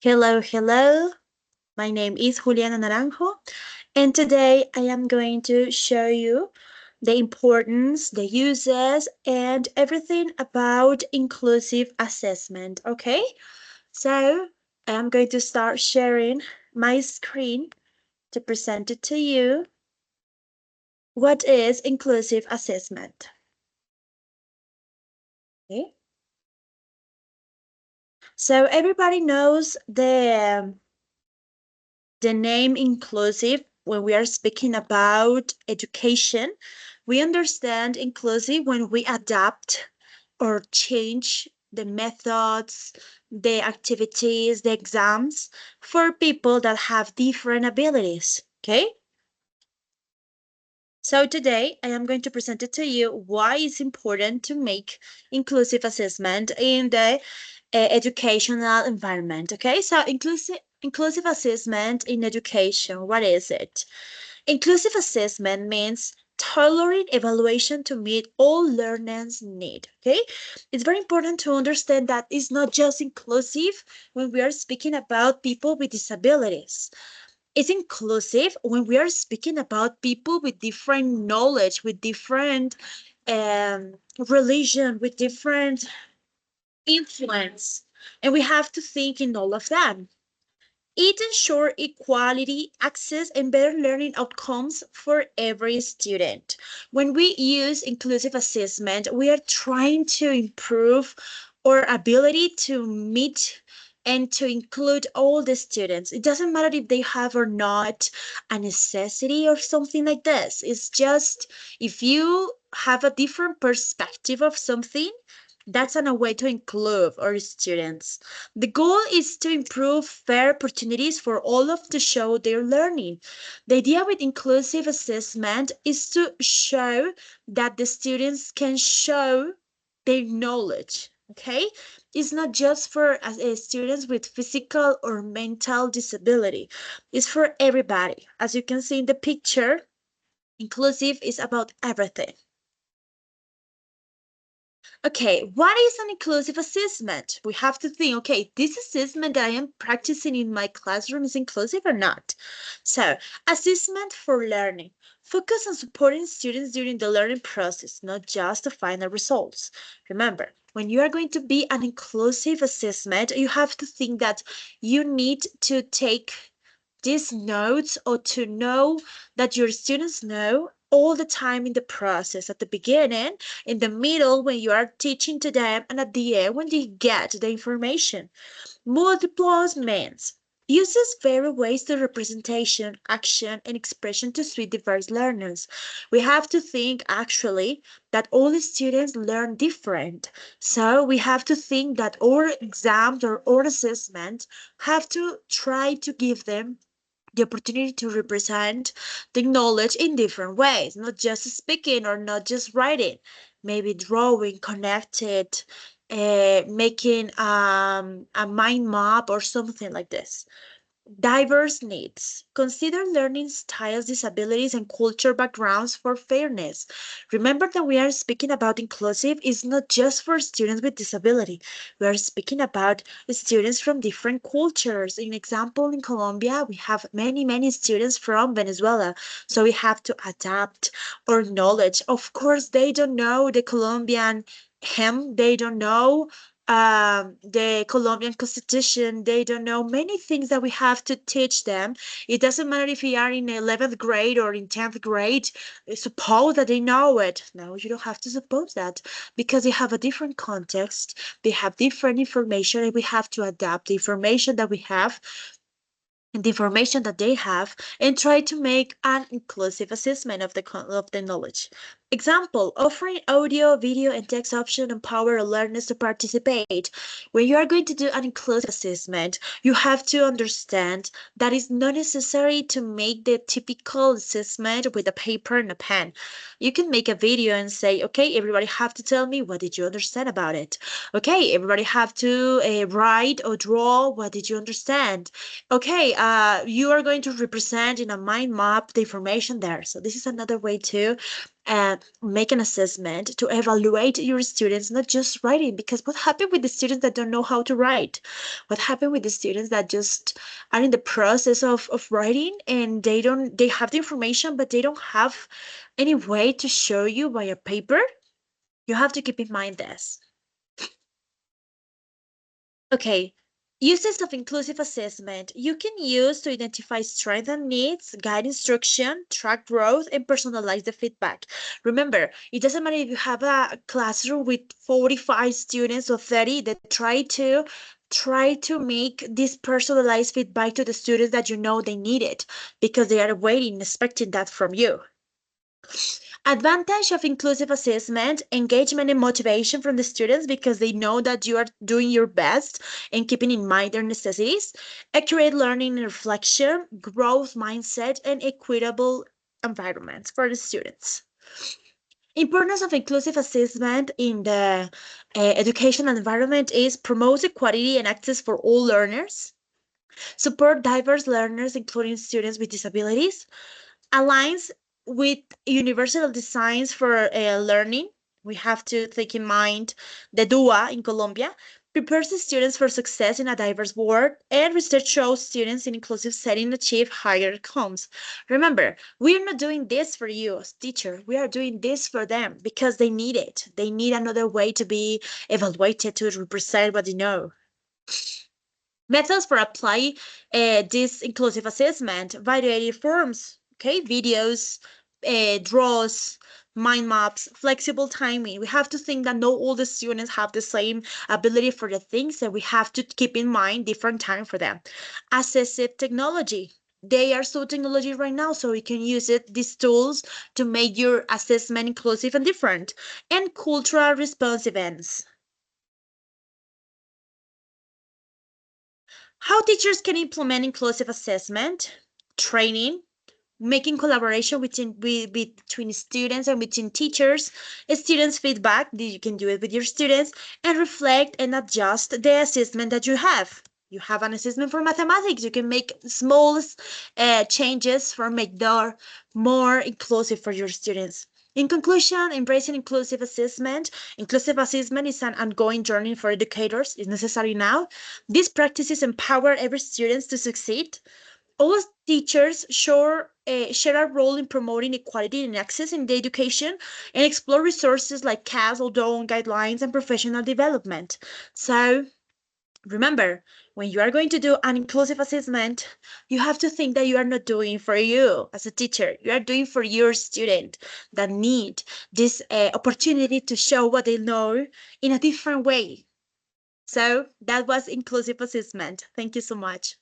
Hello, hello. My name is Juliana Naranjo, and today I am going to show you the importance, the uses, and everything about inclusive assessment. Okay, so I am going to start sharing my screen to present it to you. What is inclusive assessment? Okay, so everybody knows the name inclusive when we are speaking about education. We understand inclusive when we adapt or change the methods, the activities, the exams for people that have different abilities. Okay? So today I am going to present it to you why it's important to make inclusive assessment in the educational environment. Okay, so inclusive assessment in education, what is it? Inclusive assessment means tailoring evaluation to meet all learners' need. Okay, it's very important to understand that it's not just inclusive when we are speaking about people with disabilities. It's inclusive when we are speaking about people with different knowledge, with different religion, with different influence, and we have to think in all of them. It ensures equality, access, and better learning outcomes for every student. When we use inclusive assessment, we are trying to improve our ability to meet and to include all the students. It doesn't matter if they have or not a necessity or something like this. It's just if you have a different perspective of something, that's a way to include our students. The goal is to improve fair opportunities for all of to show their learning. The idea with inclusive assessment is to show that the students can show their knowledge. Okay, it's not just for students with physical or mental disability. It's for everybody. As you can see in the picture, inclusive is about everything. Okay, what is an inclusive assessment? We have to think, okay, this assessment that I am practicing in my classroom is inclusive or not? So, assessment for learning. Focus on supporting students during the learning process, not just the final results. Remember, when you are going to be an inclusive assessment, you have to think that you need to take these notes or to know that your students know all the time in the process, at the beginning, in the middle when you are teaching to them, and at the end when they get the information. Multiple means uses various ways to representation, action, and expression to suit diverse learners. We have to think actually that all the students learn different. So we have to think that our exams or our assessment have to try to give them the opportunity to represent the knowledge in different ways, not just speaking or not just writing, maybe drawing, connected, making a mind map or something like this. Diverse needs. Consider learning styles, disabilities, and culture backgrounds for fairness. Remember that we are speaking about inclusive is not just for students with disability. We are speaking about students from different cultures. In example, in Colombia, we have many students from Venezuela. So we have to adapt our knowledge. Of course, they don't know the Colombian hymn. They don't know the Colombian constitution. They don't know many things that we have to teach them. It doesn't matter if you are in 11th grade or in 10th grade. Suppose that they know it. No, you don't have to suppose that because they have a different context. They have different information, and we have to adapt the information that we have and the information that they have and try to make an inclusive assessment of the knowledge. Example, offering audio, video, and text option empower learners to participate. When you are going to do an inclusive assessment, you have to understand that it's not necessary to make the typical assessment with a paper and a pen. You can make a video and say, okay, everybody have to tell me what did you understand about it. Okay, everybody have to write or draw what did you understand. Okay, you are going to represent in a mind map the information there. So this is another way too make an assessment to evaluate your students, not just writing. Because what happened with the students that don't know how to write? What happened with the students that just are in the process of writing and they have the information, but they don't have any way to show you by a paper? You have to keep in mind this. Okay, uses of inclusive assessment. You can use to identify strengths and needs, guide instruction, track growth, and personalize the feedback. Remember, it doesn't matter if you have a classroom with 45 students or 30 that try to make this personalized feedback to the students that you know they need it because they are waiting, expecting that from you. Advantage of inclusive assessment, engagement and motivation from the students because they know that you are doing your best and keeping in mind their necessities, accurate learning and reflection, growth mindset, and equitable environments for the students. Importance of inclusive assessment in the educational environment is promote equality and access for all learners, support diverse learners, including students with disabilities, aligns with universal designs for learning. We have to take in mind the DUA in Colombia, prepares the students for success in a diverse world, and research shows students in inclusive setting achieve higher outcomes. Remember, we are not doing this for you as teacher. We are doing this for them because they need it. They need another way to be evaluated to represent what they know. Methods for apply this inclusive assessment, variety forms, okay, videos, draws, mind maps, flexible timing. We have to think that not all the students have the same ability for the things, and we have to keep in mind different time for them. Assistive technology. They are so technology right now, so we can use these tools to make your assessment inclusive and different. And cultural response events. How teachers can implement inclusive assessment, training, making collaboration between students and between teachers, students' feedback, you can do it with your students, and reflect and adjust the assessment that you have. You have an assessment for mathematics. You can make small changes for make that more inclusive for your students. In conclusion, embracing inclusive assessment is an ongoing journey for educators. It's necessary now. These practices empower every student to succeed. All teachers share a role in promoting equality and access in the education and explore resources like CAS, ODON guidelines, and professional development. So remember, when you are going to do an inclusive assessment, you have to think that you are not doing for you as a teacher. You are doing for your student that need this opportunity to show what they know in a different way. So that was inclusive assessment. Thank you so much.